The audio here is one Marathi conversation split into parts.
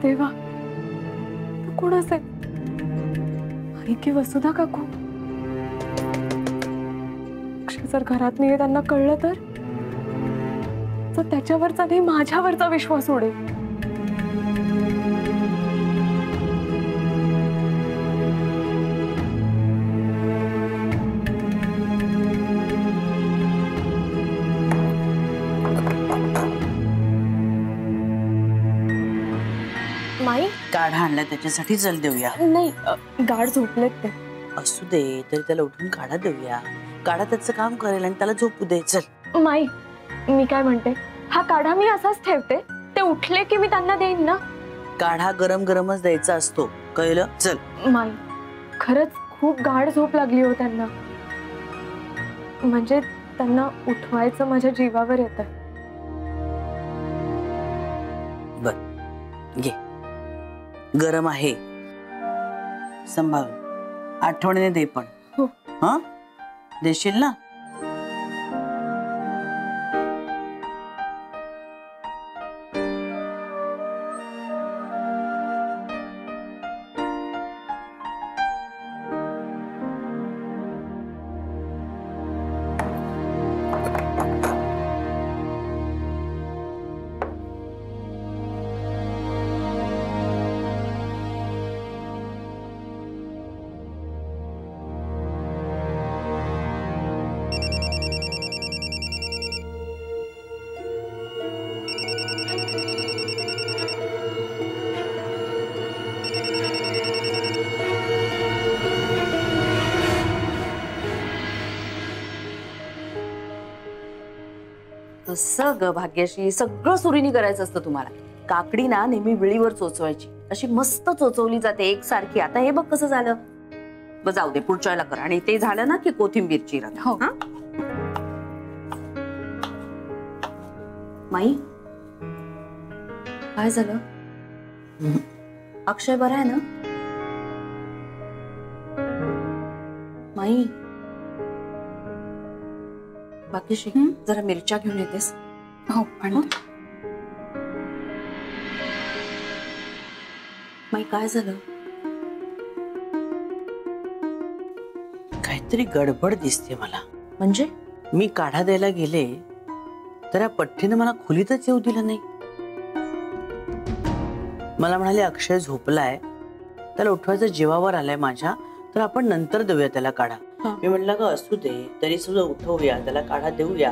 देवा, कोण असेल? आई की वसुधा काकू? अक्षय जर घरात नाहीये, त्यांना कळलं तर त्याच्यावरचा नाही माझ्यावरचा विश्वास उडेल. माई काढा आणला त्याच्यासाठी जल देऊया. नाही, गाढ झोपलेत ते. असू दे, तरी त्याला उठून काढा देऊया. काढा त्याचं काम करेल आणि त्याला झोपू दे. चल. माई मी काय म्हणते, हा काढा मी असाच ठेवते, ते उठले की मी त्यांना देईन ना. काढा गरम गरमच द्यायचा असतो, कळलं? चल. माई खरंच खूप गाढ झोप लागली हो त्यांना, म्हणजे त्यांना उठवायचं माझ्या जीवावर येतं. बर घे, गरम आहे, संभाळ, आठवणीने दे पण. हो. हा देशील ना? कसं ग भाग्यश्री, सगळं सुरीनी करायचं असतं तुम्हाला. काकडी ना नेहमी विळीवर चोचवायची, अशी मस्त चोचवली जाते एकसारखी. आता हे बघ कसं झालं. बस जाऊ दे, पुढच्या वेळेला कर. आणि ते झालं ना की कोथिंबीर चिरा. हो. माई काय झालं? अक्षय बरा आहे ना? माई भाग्यश्री जरा मिरच्या घेऊन येतेस? हो आणि माई काय झालं? काहीतरी गडबड दिसते मला. म्हणजे मी काढा द्यायला गेले तर या पठ्ठीने मला खोलीतच येऊ दिलं नाही. मला म्हणाले अक्षय झोपलाय, त्याला उठवायचं जीवावर आलाय माझ्या, तर आपण नंतर देऊया त्याला काढा. मी म्हटलं ग असू दे, तरी सुद्धा उठवूया, त्याला काढा देऊया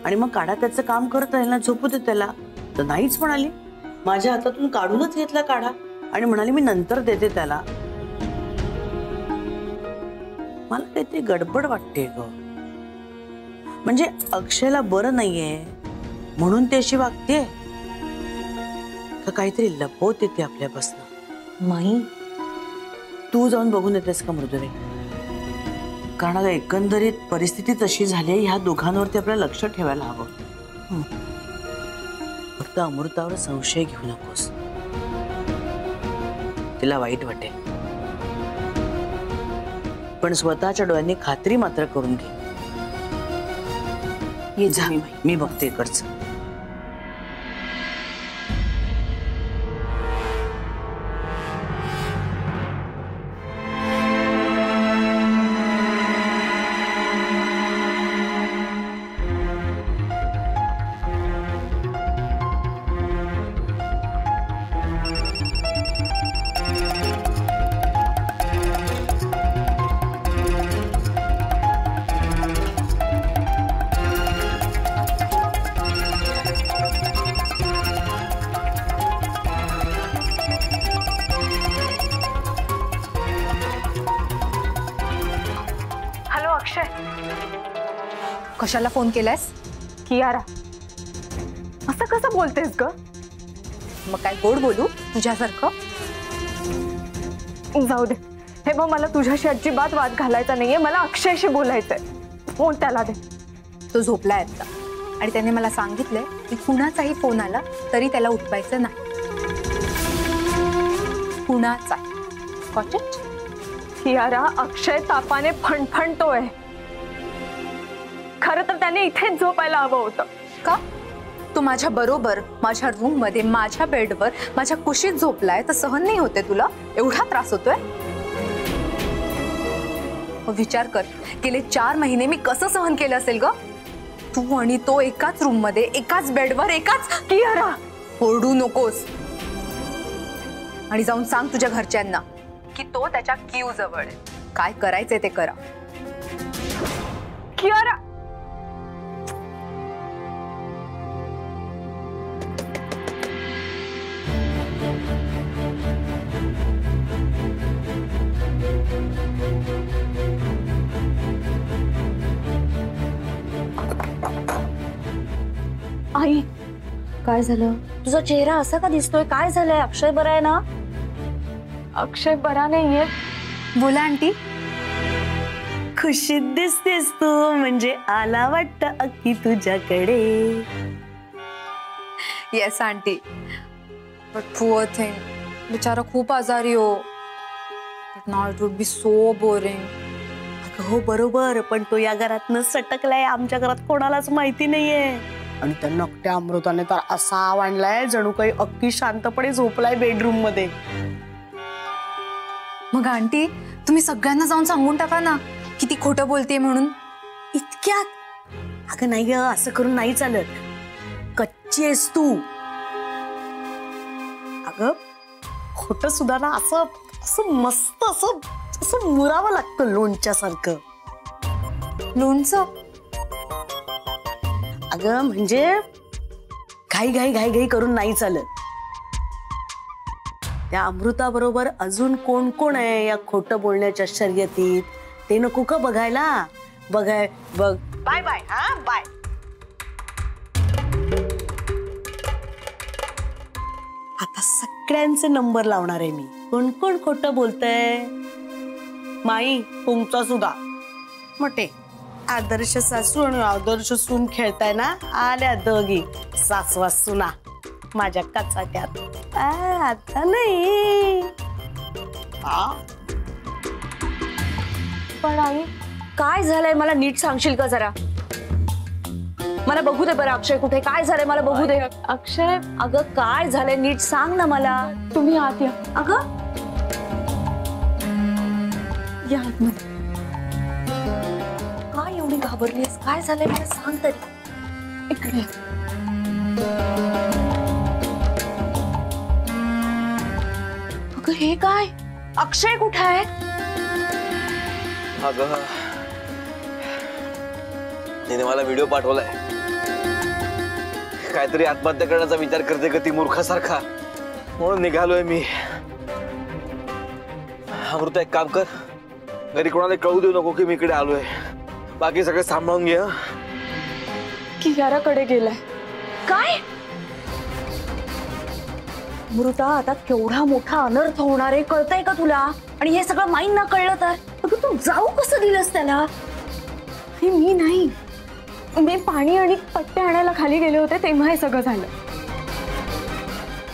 आणि मग काढा त्याचं काम करत राहील ना, झोपू दे त्याला. तर नाहीच म्हणाली, माझ्या हातातून काढूनच घेतला काढा आणि म्हणाली मी नंतर देते त्याला. मला काहीतरी गडबड वाटते ग. म्हणजे अक्षयला बरं नाहीये म्हणून ती अशी वागते का काहीतरी लपवते ती आपल्यापासून? माई तू जाऊन बघून येतेस का मृदुरे? कारण आता एकंदरीत परिस्थिती तशी झाली आहे, ह्या दोघांवरती आपल्याला लक्ष ठेवायला हवं. फक्त अमृतावर संशय घेऊ नकोस, तिला वाईट वाटेल. पण स्वतःच्या डोळ्यांनी खात्री मात्र करून घे. ये जा, मी बघते इकडचं. कशाला फोन केलायस? कियारा, असं कसं बोलतेस ग? मग काय गोड बोलू तुझ्यासारखं? जाऊ दे, हे बघ मला तुझ्याशी अजिबात वाद घालायचा नाहीये, मला अक्षयशी बोलायचंय. फोन त्याला दे. तो झोपलाय आता आणि त्याने मला सांगितलंय की कुणाचाही फोन आला तरी त्याला उठवायचं नाही. कुणाचा? Got it? कियारा, अक्षय तापाने फणफणतोय. खरं तर त्याने इथेच झोपायला हवं होतं. का? तो माझ्या बरोबर माझ्या रूम मध्ये माझ्या बेडवर माझ्या कुशीत झोपलाय तर सहन नाही होते तुला? एवढा त्रास होतोय? विचार कर, गेले 4 महिने मी कसं सहन केलं असेल ग? तू आणि तो एकाच रूम मध्ये एकाच बेडवर एकाच. कियारा, ओरडू नकोस आणि जाऊन सांग तुझ्या घरच्यांना की तो त्याच्या क्यू जवळ आहे. काय करायचंय ते करा. कियारा, आई काय झालं? तुझा चेहरा असा का दिसतोय? काय झालंय? अक्षय बरा आहे ना? अक्षय बरा नाहीये. बोला आंटी. खुशीत दिसतेस तू म्हणजे आला वाटतं अक्की तुझ्याकडे. Yes aunty, but poor thing, बिचारा खूप आजारी हो. But now it would be so boring. हो बरोबर, पण तो या घरातनं सटकलाय. आमच्या घरात कोणालाच माहिती नाहीये. आणि त्या नकट्या अमृताने तर असा वाढलाय जणू काही अक्की शांतपणे झोपलाय बेडरूम मध्ये. मग आंटी, तुम्ही सगळ्यांना जाऊन सांगून टाका ना की ती खोटं बोलतेय म्हणून. इतक्यात? अगं नाही ग, असं करून नाही चालत. कच्ची आहेस तू. अगं खोटं सुद्धा ना असं असं मस्त असं असं मुरावं लागतं लोणच्या सारखं. लोणचं? अगं म्हणजे घाई घाई घाई घाई करून नाही चालत. त्या अमृता बरोबर अजून कोण कोण आहे या खोटं बोलण्याच्या शर्यतीत ते नको का बघायला? बघ. Bye bye. हा बाय. आता सगळ्यांचे नंबर लावणार आहे मी. कोण कोण खोटं बोलतंय? माई, तुमचा सुद्धा मोठे आदर्श सासू आणि आदर्श सून खेळताय ना. आल्या दोघी सासवा सुना माझ्या कचाट्यात. आता नाही. पण आई काय झालंय मला नीट सांगशील का जरा? मला बघू दे बरं. अक्षय कुठे? काय झालंय मला बघू दे. अक्षय, अगं काय झालंय नीट सांग ना मला. तुम्ही आत या. अगं या आतमध्ये. काय एवढी घाबरलीस? काय झालंय मला सांग तरी. इकडे. अगं हे काय? अक्षय कुठे आहे? अगं तिने मला व्हिडिओ पाठवलाय. काहीतरी आत्महत्या करण्याचा विचार करते का ती मूर्खासारखा. म्हणून निघालोय मी. अमृता एक काम कर, घरी कोणाला कळू देऊ नको की मी इकडे आलोय. बाकी सगळं सांभाळून घे. कियाराकडे गेलाय. काय? अमृता, आता केवढा मोठा अनर्थ होणार आहे कळतंय का तुला? आणि हे सगळं माईन ना कळलं तर? अगं तू जाऊ कसं दिलंस त्याला? हे मी नाही, मी पाणी आणि पट्टे आणायला खाली गेले होते तेव्हा हे सगळं झालं.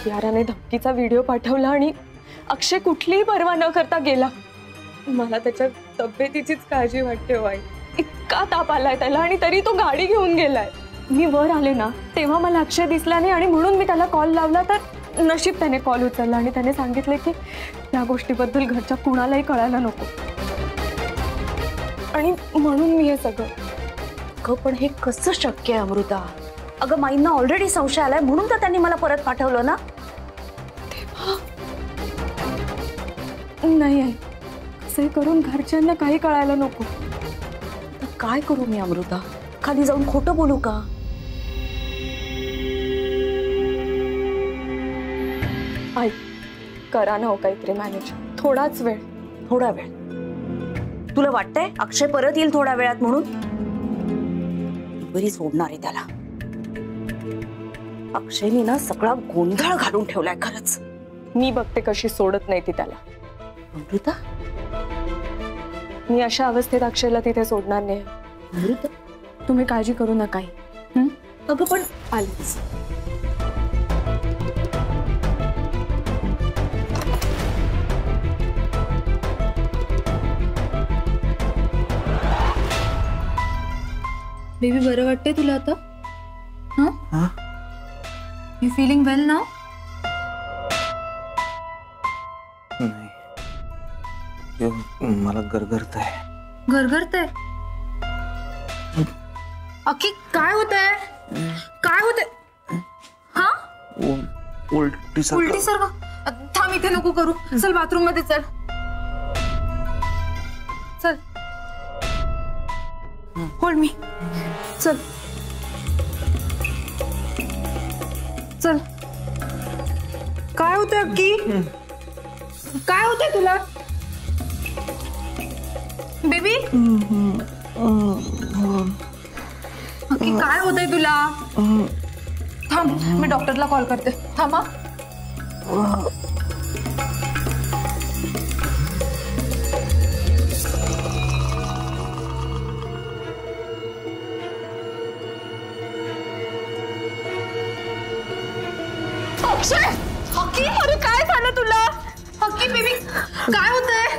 कियाराने धमकीचा व्हिडिओ पाठवला आणि अक्षय कुठलीही पर्वा न करता गेला. मला त्याच्या तब्येतीचीच काळजी वाटते हो आई. इतका ताप आलाय त्याला आणि तरी तो गाडी घेऊन गेलाय. मी वर आले ना तेव्हा मला अक्षय दिसला नाही आणि म्हणून मी त्याला कॉल लावला. तर नशीब त्याने कॉल उचलला आणि त्याने सांगितलं की या गोष्टीबद्दल घरच्या कुणालाही कळायला नको. आणि म्हणून मी हे सगळं. अगं पण हे कसं शक्य आहे अमृता? अगं माईंना ऑलरेडी संशय आलाय म्हणून तर त्यांनी मला परत पाठवलं ना. नाही आहे, असं करून घरच्यांना काही कळायला नको. तर काय करू मी अमृता? खाली जाऊन खोटं बोलू का? आई, करा ना हो काहीतरी मॅनेज. थोडाच वेळ. थोडा वेळ? तुला वाटतंय अक्षय परत येईल थोड्या वेळात म्हणून? बरी सोडणार आहे त्याला. अक्षयने ना सगळा गोंधळ घालून ठेवलाय खरंच. मी बघते कशी सोडत नाही ती त्याला. अमृता, मी अशा अवस्थेत अक्षयला तिथे सोडणार नाही. अमृता तुम्ही काळजी करू नका. अगं पण आलीच. बेबी बरं वाटतंय तुला आता? You feeling well now? नाही, मला गरगरत आहे. गरगरतंय? अक्की काय होतंय? काय होतंय? हा? उलटी उलटी सारखं? थांब, इथे नको करू. चल बाथरूम मध्ये चल. चल, होल्ड मी. चल चल. काय होतंय अक्की? काय होतंय तुला बेबी? अक्की काय होतंय तुला? थांब, मी डॉक्टरला कॉल करते. थांबा. अक्षय, हक्की, अरे काय झालं तुला? हक्की बेबी, काय होतंय?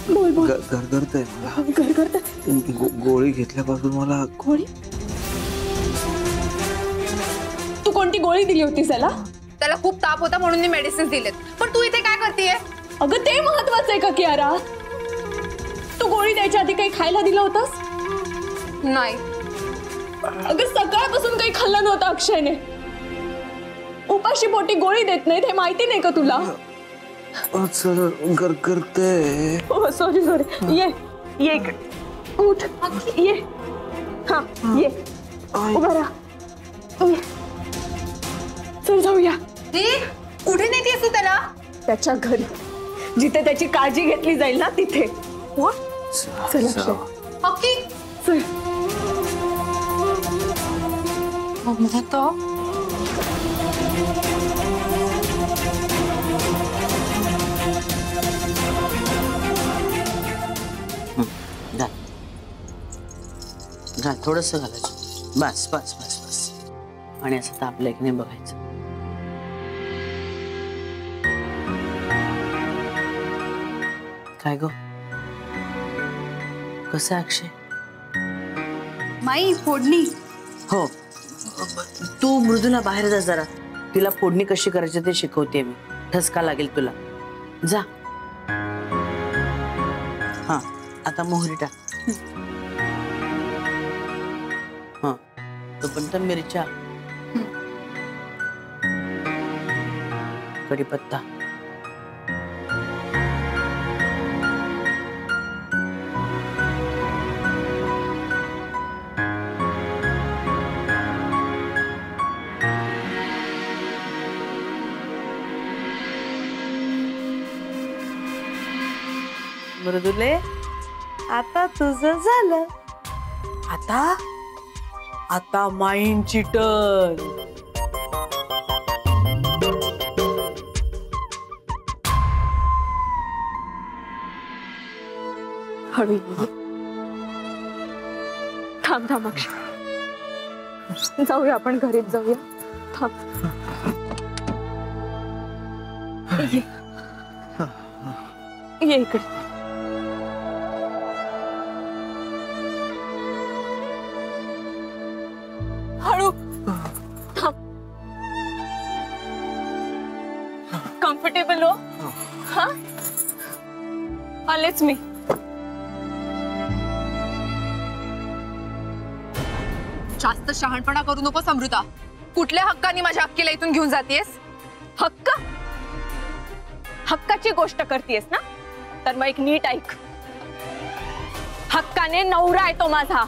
बोल बोल. गरगरत आहे मला. गरगरतंय? गोळी घेतल्यापासून मला. गोळी? तू कोणती गोळी दिली होतीस त्याला? त्याला खूप ताप होता म्हणून मी मेडिसिन दिलेत. पण तू इथे काय करतेय? अगं ते महत्वाचं आहे का कियारा? तू गोळी द्यायच्या आधी काही खायला दिलं होतंस? नाही. अगं सकाळपासून काही खाल्लं नव्हतं अक्षयने. उपाशी पोटी गोळी देत नाहीत हे माहिती नाही का तुला? गरगरते. हो सॉरी सॉरी. ये ये इकडे. उठ ये. हा ये. उभा राहा. ये. चल जाऊया. कुठे नेतेस तू त्याला? त्याच्या घरी, जिथे त्याची काळजी घेतली जाईल ना तिथे. चल अक्षय. हक्की चल. जा थोडस घालायचं. बस बस बस बस. आणि असं तापलं की नाही बघायचं. काय गो, कसं आहे अक्षय? माई फोडणी. हो, तू मृदूला बाहेर जा जरा. तिला फोडणी कशी करायची ते शिकवते मी. ठसका लागेल तुला. जा. हा, आता मोहरी टाक. हा, तोपर्यंत मिरच्या, कढीपत्ता, मृदुले आता तुझं झालं. आता आता माईंची टर्न. हळू थांब थांब अक्षय. जाऊया आपण घरीच जाऊया. थांब. ये इकडे. हळू थांब. कम्फर्टेबल हो? हा, आलेच मी. जास्त शहाणपणा करू नको समृद्धा. कुठल्या हक्काने माझ्या अक्कीला इथून घेऊन जातेस? हक्क? हक्काची गोष्ट करतेस ना, तर मग एक नीट ऐक. हक्काने नवरा आहे तो माझा.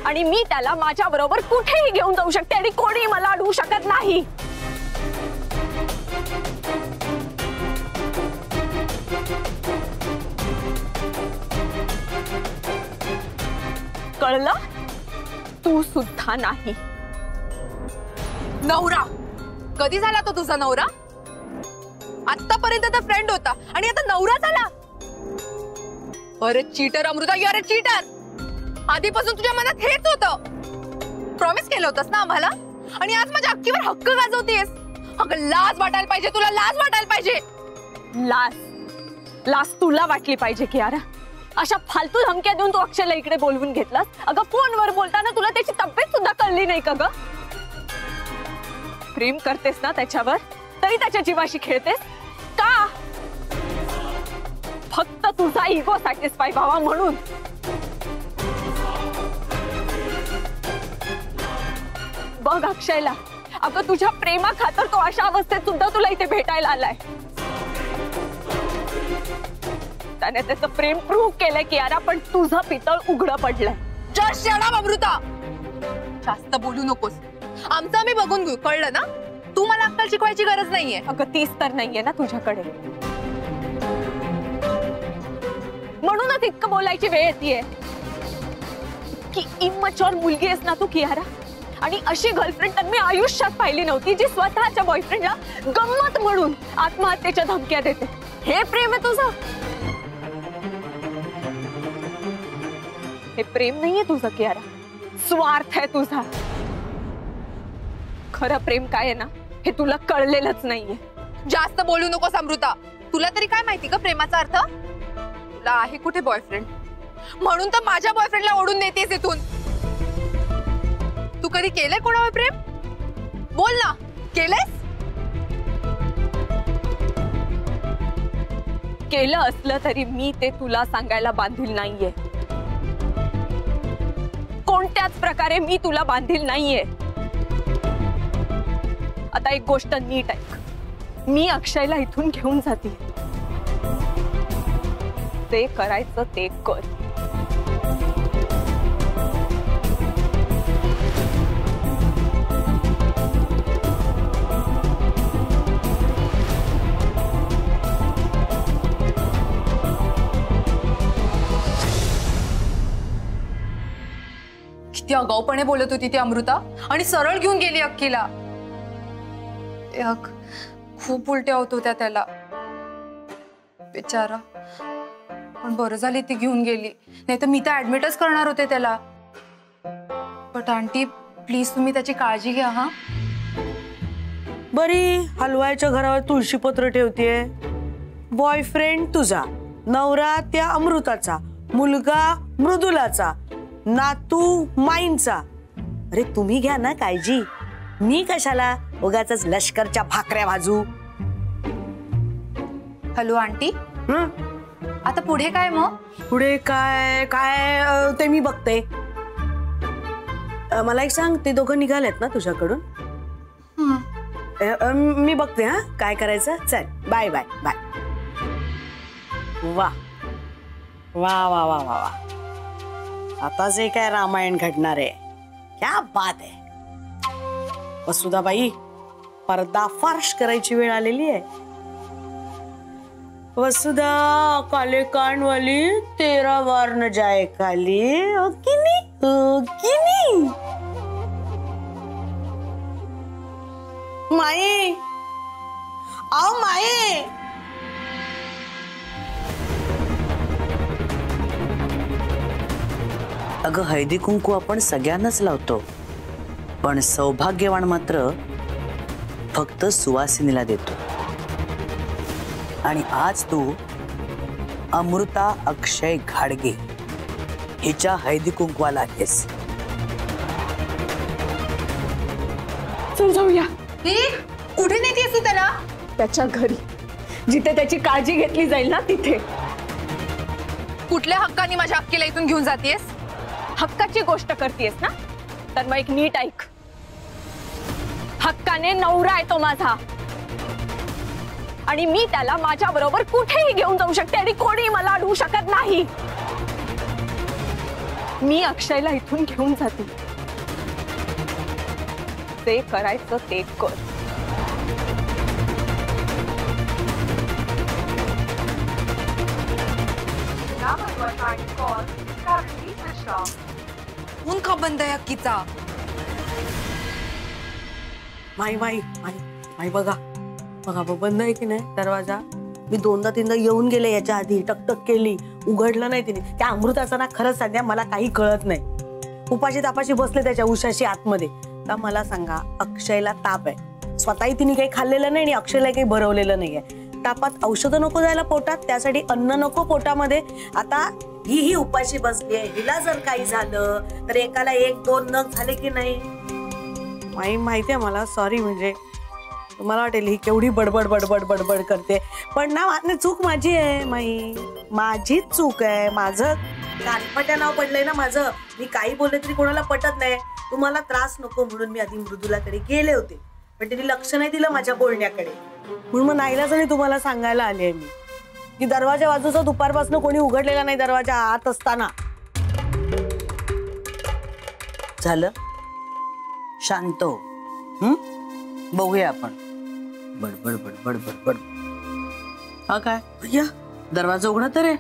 आणि मी त्याला माझ्या बरोबर कुठेही घेऊन जाऊ शकते आणि कोणी मला अडवू शकत नाही. कळलं? तू सुद्धा नाही. नवरा कधी झाला तो तुझा नवरा? आतापर्यंत तर फ्रेंड होता आणि आता नवरा झाला. अरे cheater Amruta, you are a cheater. आधीपासून तुझ्या मनात हेच होतं. प्रॉमिस केलं होतंस ना आम्हाला, आणि आज माझ्या अक्कीवर हक्क गाजवतेस. अगं लाज वाटायला पाहिजे तुला, लाज वाटायला पाहिजे. लाज? लाज तुला वाटली पाहिजे की यार. अशा फालतू धमक्या देऊन तू अक्षयला इकडे बोलवून घेतलास? अगं फोनवर बोलताना तुला त्याची तब्येत सुद्धा कळली नाही का ग? प्रेम करतेस ना त्याच्यावर, तरी त्याच्या जीवाशी खेळतेस का? फक्त तुझा इगो सॅटिस्फाय व्हावा म्हणून. बघ अक्षयला, अगं तुझ्या प्रेमा खातर तो अशा अवस्थेत सुद्धा तुला इथे भेटायला आलाय. त्याने त्याचं प्रेम प्रूव्ह केलंय की यार पण तुझं पितळ उघडं पडलंय. जस्ट शट अप अमृता, जास्त बोलू नकोस. आमचं आम्ही बघून घेऊ, कळलं ना? तू मला अक्कल शिकवायची गरज नाहीये. अगं तीच तर नाहीये ना तुझ्याकडे, म्हणूनच इतकं बोलायची वेळ येतेय की इमॅच्युअर मुलगी आहेस ना तू कियारा. आणि अशी गर्लफ्रेंड तर मी आयुष्यात पाहिली नव्हती जी स्वतःच्या बॉयफ्रेंडला गंमत म्हणून आत्महत्येच्या धमक्या देते. हे प्रेम आहे तुझं? हे प्रेम नाहीये तुझं कियारा, स्वार्थ आहे तुझा. खरं प्रेम काय आहे ना हे तुला कळलेलंच नाहीये. जास्त बोलू नकोस अमृता. तुला तरी काय माहिती का प्रेमाचा अर्थ? तुला आहे कुठे बॉयफ्रेंड, म्हणून तर माझ्या बॉयफ्रेंडला ओढून नेतेस इथून. तू कधी केलंय कोणावर प्रेम? बोल ना, केलंयस? केलं असलं तरी मी ते तुला सांगायला बांधील नाहीये. कोणत्याच प्रकारे मी तुला बांधील नाहीये. आता एक गोष्ट नीट ऐक, मी अक्षयला इथून घेऊन जाते. ते करायचं ते कर. किती आगाऊपणे बोलत होती ती अमृता, आणि सरळ घेऊन गेली अक्कीला. खूप उलट्या होत होत्या त्याला बिचारा. पण बरं झाली ती घेऊन गेली, नाही तर मी तर ऍडमिटच करणार होते त्याला. बट आंटी प्लीज तुम्ही त्याची काळजी घ्या. हा बरी हलवायच्या घरावर तुळशीपत्र ठेवतेय. बॉयफ्रेंड तुझा, नवरा त्या अमृताचा, मुलगा मृदुलाचा, नातू माईंचा. अरे तुम्ही घ्या ना काळजी, मी कशाला उगाचच लष्करच्या भाकऱ्या भाजू. हॅलो आंटी, आता पुढे काय मग? पुढे काय काय ते मी बघते. मला एक सांग, ते दोघं निघालेत ना तुझ्याकडून? मी बघते हा काय करायचं. चल बाय बाय बाय. वा वा वा वा वा वा, आता जे काय रामायण घडणार आहे, क्या बात आहे. वसुधाबाई, पर्दाफाश करायची वेळ आलेली आहे. वसुधा काले कान वाली 13 बार न जाए खाली. हो की नहीं? हो की नहीं? माई, आओ माई. अगं हळदी कुंकू आपण सगळ्यांनाच लावतो, पण सौभाग्यवान मात्र फक्त सुवासिनीला देतो. आणि आज तू अमृता अक्षय घाडगे हिच्या हळदी कुंकवाला आहेस. चल जाऊया. कुठे नेतेस तू त्याला? त्याच्या घरी, जिथे त्याची काळजी घेतली जाईल ना तिथे. कुठल्या हक्काने माझ्या अक्कीला इथून घेऊन जातेस? हक्काची गोष्ट करतेस ना, तर मग एक नीट ऐक. हक्काने नवरा आहे तो माझा, आणि मी त्याला माझ्या बरोबर कुठेही घेऊन जाऊ शकते आणि कोणी मला अडवू शकत नाही. मी अक्षयला इथून घेऊन जाते. ते करायचं ते कर. फोन का बंद आहे अक्कीचा? माई माई माई माई, बघा बघा बंद आहे की नाही दरवाजा. मी 2दा-3दा येऊन गेले याच्या आधी, टकटक केली, उघडलं नाही तिने. त्या अमृताचं ना खरंच सध्या मला काही कळत नाही. उपाशी तापाशी बसले त्याच्या उशाशी आतमध्ये. तर मला सांगा, अक्षयला ताप आहे, स्वतःही तिने काही खाल्लेलं नाही आणि अक्षयला काही भरवलेलं नाहीये. तापात औषधं नको जायला पोटात, त्यासाठी अन्न नको पोटामध्ये. आता ही उपाशी बसली आहे, हिला जर काही झालं तर एकाला 1-2 नग झाले की नाही. माई माहितीये मला, सॉरी, म्हणजे तुम्हाला वाटेल ही केवढी बडबड बडबड बडबड करते, पण ना चूक माझी आहे माई, माझीच चूक आहे. माझं कानपट्या नाव पडलंय ना माझं. मी काही बोलले तरी कोणाला पटत नाही. तुम्हाला त्रास नको म्हणून मी आधी मृदुलाकडे गेले होते, पण त्यांनी लक्ष नाही दिलं माझ्या बोलण्याकडे. म्हणून मग नाईलाजाने तुम्हाला सांगायला आले मी की दरवाजा बाजूचा दुपारपासून कोणी उघडलेला नाही, दरवाजा आत असताना. झालं, शांत हो. बघूया आपण. बडबड बडबड बडबड. हा काय भैया, दरवाजा उघडा तर आहे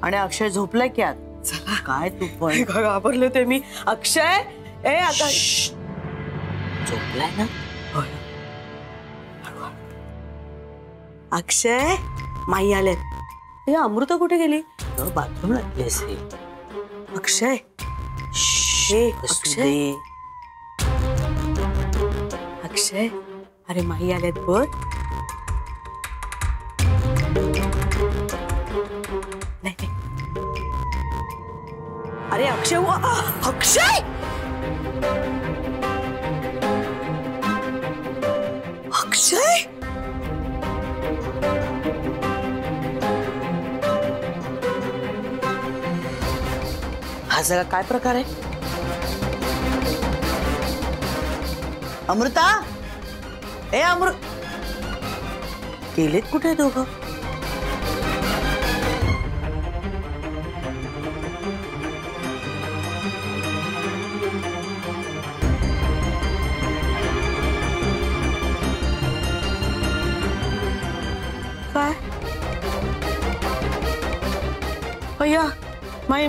आणि अक्षय झोपलाय की आत. चला, काय तू पण घाबरले ते मी. अक्षय, ए आकाश, झोपलाय ना. अक्षय, माई आले. हे अमृता कुठे गेली? बाथरूम लागली असेल. अक्षय, हे अक्षय, अक्षय, अरे माई आल्यात बघ. नाही, अरे अक्षय, अक्षय, अक्षय, हा सगळा काय प्रकार आहे? अमृता, ए अमृत, गेलेत कुठे दोघं? काय भैया, माई,